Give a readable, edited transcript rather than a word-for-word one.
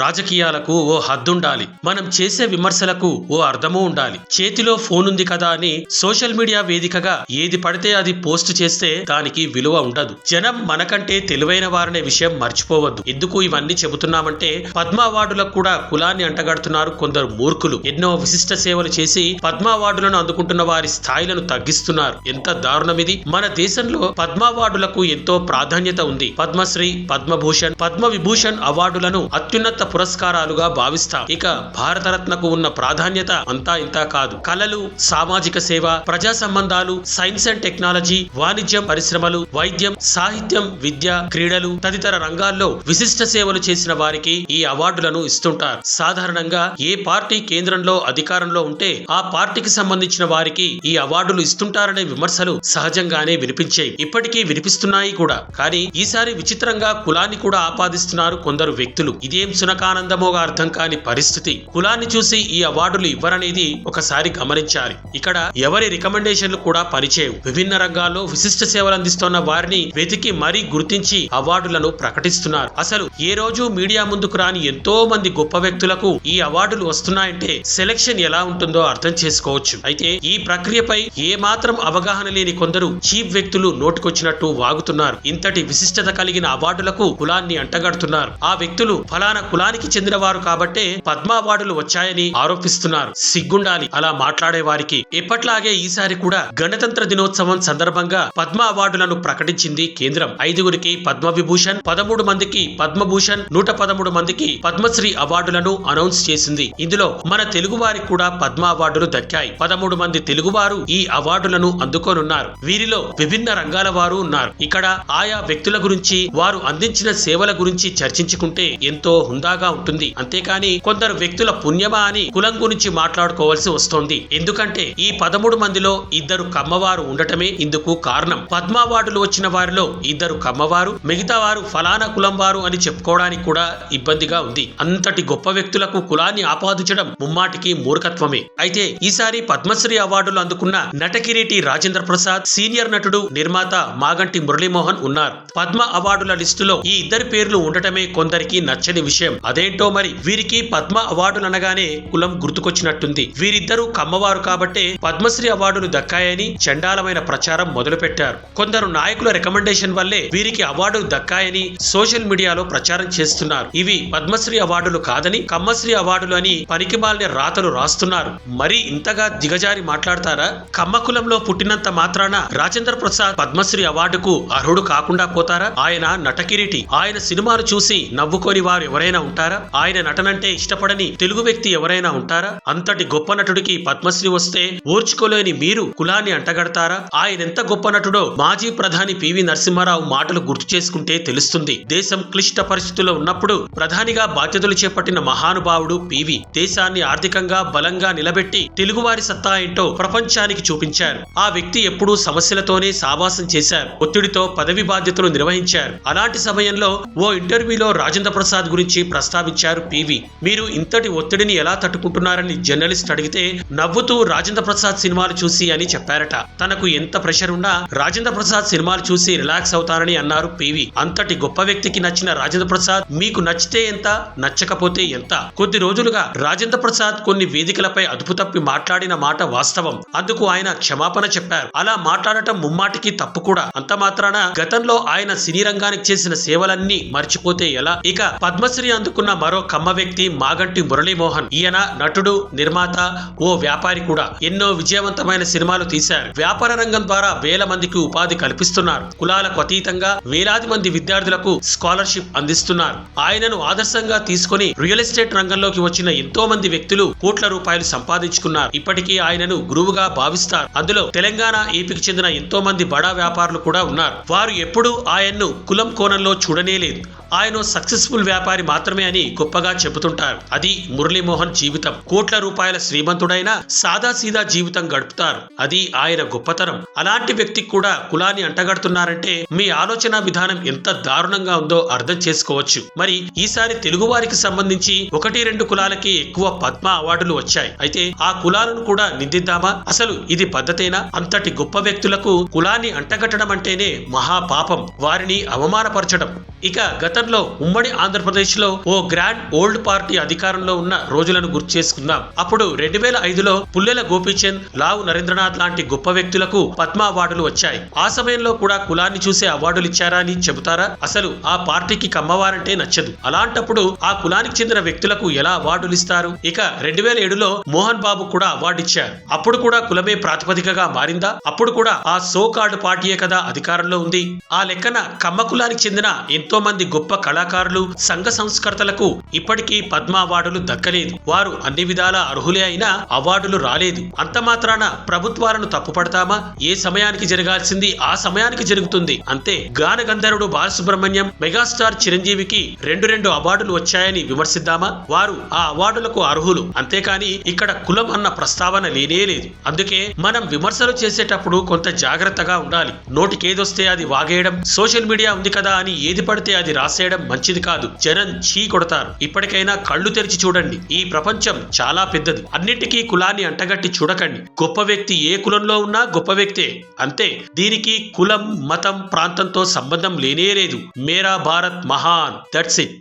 రాజకీయాలకు ఓ హద్దుండాలి. మనం చేసే విమర్శలకు ఓ అర్థమూ ఉండాలి. చేతిలో ఫోన్ ఉంది కదా అని సోషల్ మీడియా వేదికగా ఏది పడితే అది పోస్ట్ చేస్తే దానికి విలువ ఉండదు. జనం మనకంటే తెలివైన వారనే విషయం మర్చిపోవద్దు. ఎందుకు ఇవన్నీ చెబుతున్నామంటే పద్మ అవార్డులకు కూడా కులాన్ని అంటగడుతున్నారు కొందరు మూర్ఖులు. ఎన్నో విశిష్ట సేవలు చేసి పద్మ అవార్డులను అందుకుంటున్న వారి స్థాయిలను తగ్గిస్తున్నారు. ఎంత దారుణం ఇది. మన దేశంలో పద్మ అవార్డులకు ఎంతో ప్రాధాన్యత ఉంది. పద్మశ్రీ, పద్మభూషణ్, పద్మ విభూషణ్ అవార్డులను అత్యున్నత పురస్కారాలుగా భావిస్తాం. ఇక భారతరత్నకు ఉన్న ప్రాధాన్యత అంతా ఇంతా కాదు. కళలు, సామాజిక సేవ, ప్రజా సంబంధాలు, సైన్స్ అండ్ టెక్నాలజీ, వాణిజ్యం, పరిశ్రమలు, వైద్యం, సాహిత్యం, విద్య, క్రీడలు తదితర రంగాల్లో విశిష్ట సేవలు చేసిన వారికి ఈ అవార్డులను ఇస్తుంటారు. సాధారణంగా ఏ పార్టీ కేంద్రంలో అధికారంలో ఉంటే ఆ పార్టీకి సంబంధించిన వారికి ఈ అవార్డులు ఇస్తుంటారనే విమర్శలు సహజంగానే వినిపించేవి. ఇప్పటికీ వినిపిస్తున్నాయి కూడా. కానీ ఈసారి విచిత్రంగా కులాన్ని కూడా ఆపాదిస్తున్నారు కొందరు వ్యక్తులు. ఇదేం సునకానందమోగా అర్థం కాని పరిస్థితి. కులాన్ని చూసి ఈ అవార్డులు ఇవ్వరనేది ఒకసారి గమనించాలి. ఇక్కడ ఎవరి రికమెండేషన్లు కూడా పనిచేయవు. విభిన్న రంగాల్లో విశిష్ట సేవలు అందిస్తున్న వారిని వెతికి మరీ గుర్తించి అవార్డులను ప్రకటిస్తున్నారు. అసలు ఏ రోజు మీడియా ముందుకు రాని ఎంతో మంది గొప్ప వ్యక్తులకు ఈ అవార్డులు వస్తున్నాయంటే సెలక్షన్ ఎలా ఉంటుందో అర్థం చేసుకోవచ్చు. అయితే ఈ ప్రక్రియపై ఏ మాత్రం అవగాహన లేని కొందరు చీప్ వ్యక్తులు నోటుకొచ్చినట్టు వాగుతున్నారు. ఇంతటి విశిష్టత కలిగిన అవార్డులకు కులాన్ని అంటగడుతున్నారు. ఆ వ్యక్తులు ఫలానా కులానికి చెందిన వారు కాబట్టే పద్మ అవార్డులు వచ్చాయని ఆరోపిస్తున్నారు. సిగ్గుండాలి అలా మాట్లాడే వారికి. ఎప్పట్లాగే ఈసారి కూడా గణతంత్ర దినోత్సవం సందర్భంగా పద్మ అవార్డులను ప్రకటించింది కేంద్రం. 5గురికి పద్మ విభూషణ్, 13 మందికి పద్మభూషణ్, 113 మందికి పద్మశ్రీ అవార్డులను అనౌన్స్ చేసింది. ఇందులో మన తెలుగు వారికి కూడా పద్మ అవార్డులు దక్కాయి. 13 మంది తెలుగువారు ఈ అవార్డులను అందుకోనున్నారు. వీరిలో విభిన్న రంగాల వారు ఉన్నారు. ఇక్కడ ఆయా వ్యక్తుల గురించి, వారు అందించిన సేవల గురించి చర్చించుకుంటే ఎంతో హుందాగా ఉంటుంది. అంతేకాని కొందరు వ్యక్తుల పుణ్యమా అని కులం గురించి మాట్లాడుకోవాల్సి వస్తోంది. ఎందుకంటే ఈ 13 మందిలో 2 కమ్మవారు ఉండటమే ఇందుకు కారణం. పద్మ అవార్డులు వచ్చిన వారిలో 2 కమ్మవారు, మిగతా వారు ఫలానా కులం వారు అని చెప్పుకోవడానికి కూడా ఇబ్బందిగా ఉంది. అంతటి గొప్ప వ్యక్తులకు కులాన్ని ఆపాదించడం ముమ్మాటికి మూర్ఖత్వమే. అయితే ఈసారి పద్మశ్రీ అవార్డులు అందుకున్న నటకిరీటి రాజేంద్ర ప్రసాద్, సీనియర్ నటుడు, నిర్మాత మాగంటి మురళీమోహన్ ఉన్నారు. పద్మ అవార్డుల లిస్టులో ఈ 2 పేర్లు ఉండటమే కొందరికి నచ్చని విషయం. అదేంటో మరి. వీరికి పద్మ అవార్డులు అనగానే కులం గుర్తుకొచ్చినట్టుంది. వీరిద్దరూ కమ్మవారు కాబట్టే పద్మశ్రీ అవార్డులు దక్కాయని చండాలమైన ప్రచారం మొదలు పెట్టారు. కొందరు నాయకుల రికమెండేషన్ వల్లే వీరికి అవార్డులు దక్కాయని సోషల్ మీడియాలో ప్రచారం చేస్తున్నారు. ఇవి పద్మశ్రీ అవార్డులు కాదని కమ్మశ్రీ అవార్డులు అని పనికిమాలిన రాతలు రాస్తున్నారు. మరి ఇంతగా దిగజారి మాట్లాడతారా? కమ్మ కులంలో పుట్టినంత మాత్రాన రాజేంద్ర ప్రసాద్ పద్మశ్రీ అవార్డుకు అర్హుడు కాకుండా పోతారా? ఆయన నటకిరీటి. ఆయన సినిమాలు చూసి నవ్వుకోని వారు ఎవరైనా ఉంటారా? ఆయన నటనంటే ఇష్టపడని తెలుగు వ్యక్తి ఎవరైనా ఉంటారా? అంతటి గొప్ప నటుడికి పద్మశ్రీ వస్తే ఓర్చుకోలేని మీరు కులాన్ని అంటగడతారా? ఆయన ఎంత గొప్ప నటుడో మాజీ ప్రధాని పివి నరసింహారావు మాటలు గుర్తు చేసుకుంటే తెలుస్తుంది. దేశం క్లిష్ట పరిస్థితుల్లో ఉన్నప్పుడు ప్రధానిగా బాధ్యతలు చేపట్టిన మహానుభావుడు పివి. దేశాన్ని ఆర్థికంగా బలంగా నిలబెట్టి తెలుగువారి సత్తా ఏంటో ప్రపంచానికి చూపించారు. ఆ వ్యక్తి ఎప్పుడూ సమస్యలతోనే సావాసం చేశారు. ఒత్తిడితో పదవి బాధ్యతలు నిర్వహించారు. అలాంటి సమయంలో ఓ ఇంటర్వ్యూలో రాజేంద్ర ప్రసాద్ గురించి ప్రస్తావించారు పివి. మీరు ఇంతటి ఒత్తిడిని ఎలా తట్టుకుంటున్నారని జర్నలిస్ట్ అడిగితే నవ్వుతూ రాజేంద్ర ప్రసాద్ సినిమాలు చూసి అని చెప్పారట. తనకు ఎంత ప్రెషర్ ఉన్నా రాజేంద్ర ప్రసాద్ సినిమాలు చూసి రిలాక్స్ అవుతారని అన్నారు పివి. అంతటి గొప్ప వ్యక్తికి నచ్చిన రాజేంద్ర ప్రసాద్ మీకు నచ్చితే ఎంత, నచ్చకపోతే ఎంత? కొద్ది రోజులుగా రాజేంద్ర ప్రసాద్ కొన్ని వేదికలపై అదుపు తప్పి మాట్లాడిన మాట వాస్తవం. అందుకు ఆయన క్షమాపణ చెప్పారు. అలా మాట్లాడటం ముమ్మాటికి తప్పు కూడా. అంత మాత్రాన గతంలో ఆయన సినీ రంగానికి చేసిన సేవలన్నీ మర్చిపోతే ఎలా? ఇక పద్మశ్రీ అందుకున్న మరో కమ్మ వ్యక్తి మాగంటి మురళీమోహన్. ఈయన నటుడు, నిర్మాత, ఓ వ్యాపారి కూడా. ఎన్నో విజయవంతమైన సినిమాలు తీశారు. వ్యాపార రంగం ద్వారా వేల మందికి ఉపాధి కల్పిస్తున్నారు. కులాలకు అతీతంగా వేలాది మంది విద్యార్థులకు స్కాలర్షిప్ అందిస్తున్నారు. ఆయనను ఆదర్శంగా తీసుకుని రియల్ ఎస్టేట్ రంగంలోకి వచ్చిన ఎంతో మంది వ్యక్తులు కోట్ల రూపాయలు సంపాదించుకున్నారు. ఇప్పటికీ ఆయనను గురువుగా భావిస్తారు. అందులో తెలంగాణ, ఏపీకి చెందిన ఎంతో మంది బడా వ్యాపారులు కూడా ఉన్నారు. వారు ఎప్పుడూ ఆయన్ను కులం కోణంలో చూడనేలేదు. ఆయన సక్సెస్ఫుల్ వ్యాపారి మాత్రమే అని గొప్పగా చెబుతుంటారు. అది మురళీమోహన్ జీవితం. కోట్ల రూపాయల శ్రీమంతుడైన సాదాసీదా జీవితం గడుపుతారు. అది ఆయన గొప్పతనం. అలాంటి వ్యక్తికి కూడా కులాన్ని అంటగడుతున్నారంటే మీ ఆలోచన విధానం ఎంత దారుణంగా ఉందో అర్థం చేసుకోవచ్చు. మరి ఈసారి తెలుగు వారికి సంబంధించి 1-2 కులాలకి ఎక్కువ పద్మ అవార్డులు వచ్చాయి. అయితే ఆ కులాలను కూడా నిందిద్దామా? అసలు ఇది పద్ధతేనా? అంతటి గొప్ప వ్యక్తులకు కులాన్ని అంటగట్టడం అంటేనే మహాపాపం. వారిని అవమానపరచడం. ఇక గతంలో ఉమ్మడి ఆంధ్రప్రదేశ్ లో ఓ గ్రాండ్ ఓల్డ్ పార్టీ అధికారంలో ఉన్న రోజులను గుర్తు చేసుకుందాం. అప్పుడు 2005లో పుల్లెల గోపీచంద్, లావు నరేంద్రనాథ్ లాంటి గొప్ప వ్యక్తులకు పద్మ అవార్డులు వచ్చాయి. ఆ సమయంలో కూడా కులాన్ని చూసే అవార్డులు ఇచ్చారా అని చెబుతారా? అసలు ఆ పార్టీకి కమ్మవారంటే నచ్చదు. అలాంటప్పుడు ఆ కులానికి చెందిన వ్యక్తులకు ఎలా అవార్డులు ఇస్తారు? ఇక 2007లో మోహన్ బాబు కూడా అవార్డు ఇచ్చారు. అప్పుడు కూడా కులమే ప్రాతిపదికగా మారిందా? అప్పుడు కూడా ఆ సో కార్డు పార్టీయే కదా అధికారంలో ఉంది. ఆ లెక్కన కమ్మ కులానికి చెందిన ఎంతో మంది గొప్ప కళాకారులు, సంఘ సంస్కర్తలకు ఇప్పటికీ పద్మ అవార్డులు దక్కలేదు. వారు అన్ని విధాల అర్హులే అయినా అవార్డులు రాలేదు. అంత మాత్రాన ప్రభుత్వాలను తప్పుపడతామా? ఏ సమయానికి జరగాల్సింది ఆ సమయానికి జరుగుతుంది అంతే. గాన గంధర్వుడు బాలసుబ్రహ్మణ్యం, మెగాస్టార్ చిరంజీవికి రెండు అవార్డులు వచ్చాయని విమర్శిద్దామా? వారు ఆ అవార్డులకు అర్హులు. అంతేకాని ఇక్కడ కులం అన్న ప్రస్తావన లేనే లేదు. అందుకే మనం విమర్శలు చేసేటప్పుడు కొంత జాగ్రత్తగా ఉండాలి. నోటికేదొస్తే అది వాగేయడం, సోషల్ మీడియా ఉంది కదా అని ఏది పడితే అది రాసేయడం మంచిది కాదు. జనం చీ కొడతారు. ఇప్పటికైనా కళ్ళు తెరిచి చూడండి. ఈ ప్రపంచం చాలా పెద్దది. అన్నిటికీ కులాన్ని అంటగట్టి చూడకండి. గొప్ప వ్యక్తి ఏ కులంలో ఉన్నా గొప్ప వ్యక్తే అంతే. దీనికి కులం, మతం, ప్రాంతంతో సంబంధం లేనే లేదు. మేరా భారత్ మహాన్. That's it.